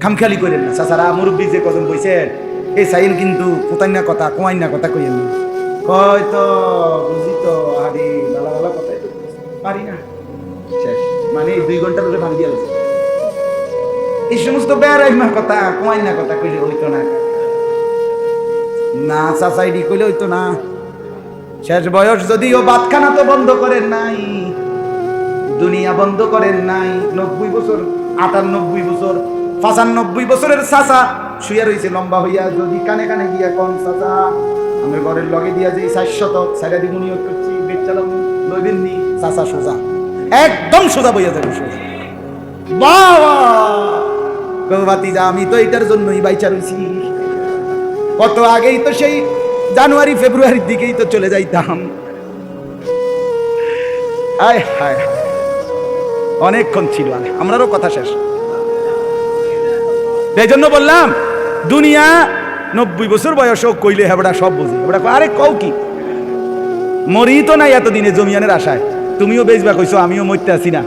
খামখেয়ালি করেন না চাচারা, মুরব্বী যে কজন বইছেন এই সাইন কিন্তু কোথায় না কথা কোয়াই না কথা কইেন না, কয় তো বুঝি তো আরে ভালো ভালো কথাই তো পারি না, শেষ মানে 2 ঘন্টার ধরে ভাঙ দিয়ে গেছে। এই সমস্ত বেড়াইমা কথা কোয়াই না কথা কইলে হইতো না, না চাচাইডি কইলে হইতো না। শেষ বয়স যদিও বাতখানা তো বন্ধ করেন নাই, দুনিয়া বন্ধ করেন নাই। 90 বছর 98 বছর 95 বছরের চাচা শুয়ে রয়েছে লম্বা হইয়া, যদি কানে কানে গিয়া কোন চাচা আমার ঘরের লগে দিয়া যে 400 সাইডা দি মুনিয়ত করছি বেচ চালাম লইবেন নি, চাচা সোজা একদম সোজা বইয়া যাবে সোজা। বাবা বাতিজা আমি তো এটার জন্যই বাইচা রইছি, কত আগেই তো সেই জানুয়ারি ফেব্রুয়ারির দিকেই তো চলে যাইতাম। হায় হায় অনেকক্ষণ ছিল, আমারও কথা শেষ। এই জন্য বললাম দুনিয়া 90 বছর বয়সও কইলে হেবড়া সব বুঝি, হেবড়া আরে কও কি মরি তো নাই এতদিনে জমিয়ানের আশায়, তুমিও বেচবা কইছো আমিও মরতে আছি না।